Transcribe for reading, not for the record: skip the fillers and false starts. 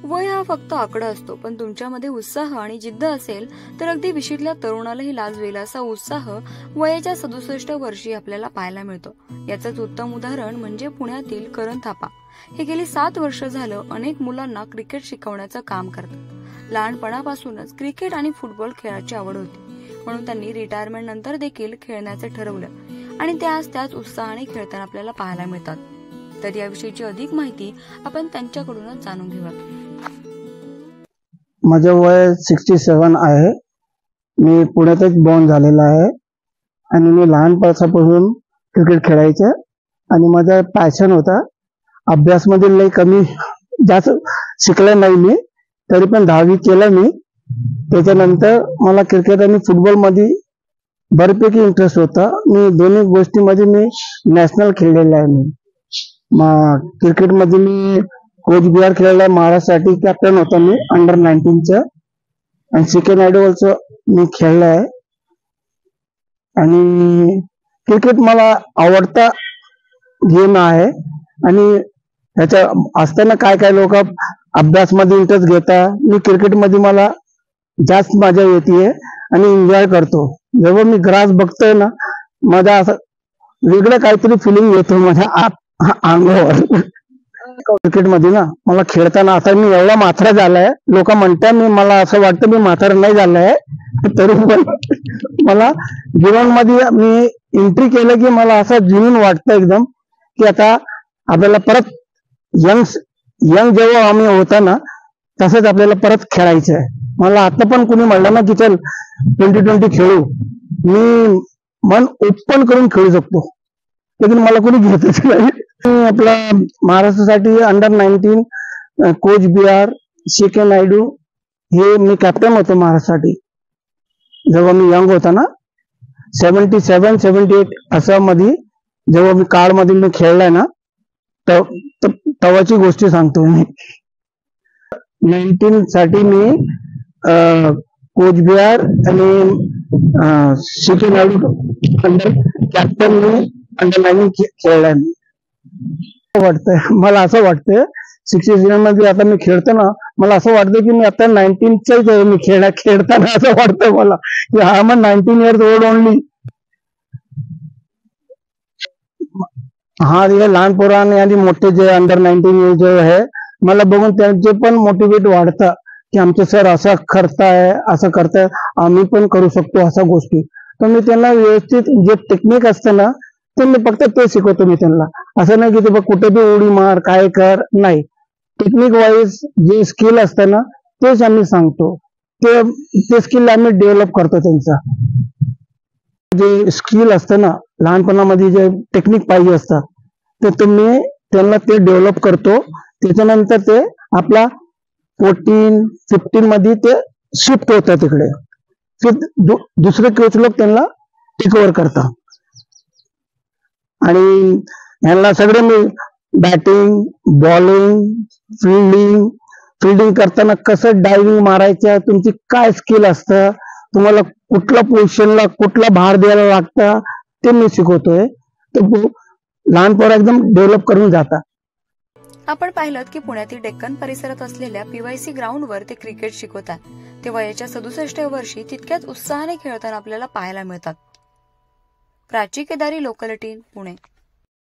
वय हा फक्त आकडा असतो, पण तुमच्यामध्ये उत्साह आणि जिद्द असेल तर अगदी विशीतल्या तरुणालाही लाजवेल असा उत्साह वयाच्या 67 वर्षी आपल्याला पाहायला मिळतो। याचंच उत्तम उदाहरण म्हणजे पुण्यातील करण थापा। हे गेली 7 वर्ष झालं अनेक मुलांना क्रिकेट शिकवण्याचं काम करतात। लहानपणापासूनच क्रिकेट आणि फुटबॉल खेळाची आवड होती, म्हणून त्यांनी रिटायरमेंट नंतर देखील खेळण्याचं ठरवलं आणि ते आज त्याच उत्साहाने खेळताना आपल्याला पाहायला मिळतात। तर याविषयीची अधिक माहिती आपण त्यांच्याकडूनच जाणून घेऊया। माझं वय 67 आहे। मी पुण्यातच बॉर्न झालेला आहे आणि मी लहानपणापासून क्रिकेट खेळायचं आणि माझा पॅशन होता। अभ्यासमध्ये लई कमी जास्त शिकले नाही मी, तरी पण 10वी केलं मी। त्याच्यानंतर मला क्रिकेट आणि फुटबॉल मध्ये बऱ्यापैकी इंटरेस्ट होता। मी दोन्ही गोष्टींमध्ये मी नॅशनल खेळलेला आहे। मी क्रिकेट मध्ये मी कोच बिहार खेळला, महाराष्ट्रासाठी कॅप्टन होता मी अंडर 19चं, आणि चिकन आयडॉलचं मी खेळला आहे। आणि क्रिकेट मला आवडता गेम आहे आणि त्याच्या असताना काय काय लोक अभ्यासमध्ये इंटरेस्ट घेतात, मी क्रिकेटमध्ये मला जास्त मजा येते आणि एन्जॉय करतो। जेव्हा मी ग्रास बघतोय ना, माझा असं वेगळं काहीतरी फिलिंग येतो माझ्या अंगावर। क्रिकेट मध्ये ना मला खेळताना आता मी एवढा म्हातारा झालाय, लोक म्हणतात मी मला असं वाटतं मी म्हातारा नाही झालाय, तरी पण मला जीवनमध्ये मी एंट्री केलं की मला असं जुनून वाटतं एकदम की आता आपल्याला परत यंग जेव्हा आम्ही होता ना तसंच आपल्याला परत खेळायचं आहे। मला आता पण कुणी म्हणलं ना की चल 2020 खेळू, मी मन ओपन करून खेळू शकतो, लेकिन मला कोणी घेतच नाही। आपला महाराष्ट्रासाठी under 19 coach Bihar CK Naidu हे मी कॅप्टन होतो महाराष्ट्रासाठी। जेव्हा मी यंग होता ना 77-78 असं मध्ये जेव्हा मी काळ मध्ये मी खेळलाय ना, तेव्हाची गोष्टी सांगतो मी। 19 साठी मी कोच बिहार आणि CK नायडू अंडर कॅप्टन मी अंडर 19 खेळलाय। वाटतंय मला असं वाटतंय 67 मध्ये आता मी खेळतो ना, मला असं वाटतं की मी आता 19च मी खेळताना असं वाटतंय मला की हा मग 19 इयर्स ओल्ड ओनली। हा हे लहान पोरांनी आणि मोठे जे अंडर 19 जे आहे मला बघून त्यांचे पण मोटिवेट वाढतं की आमचे सर असं करताय असं करताय, आम्ही पण करू शकतो अशा गोष्टी। तर मी त्यांना व्यवस्थित जे टेक्निक असतं ना ते मी फक्त ते शिकवतो मी त्यांना। असं नाही की ते कुठे बी उडी मार काय कर, नाही, टेक्निक वाईज जे स्किल असतं ना तेच आम्ही सांगतो, ते स्किल आम्ही डेव्हलप करतो। त्यांचा जे स्किल असतं ना लहानपणामध्ये जे टेक्निक पाहिजे असतं ते तुम्ही त्यांना ते डेव्हलप करतो। त्याच्यानंतर ते आपला 14-15 मध्ये ते शिफ्ट होतं तिकडे, दुसरे कोच लोक त्यांना टेक ओव्हर करतात। आणि ह्यांना सगळे मी बॅटिंग, बॉलिंग, फिल्डिंग करताना कसं डायव्हिंग मारायचं, तुमची काय स्किल असतं, तुम्हाला कुठल्या पोझिशनला कुठला भार द्यायला लागतं ते मी शिकवतोय। तर लहान पोरं एकदम डेव्हलप करून जातात। आपण पाहिलं की पुण्यातील डेक्कन परिसरात असलेल्या PYC ग्राउंडवर ते क्रिकेट शिकवतात। ते वयाच्या 67 वर्षी तितक्याच उत्साहाने खेळताना आपल्याला पाहायला मिळतात। प्राची केदारी, लोकल 18, पुणे।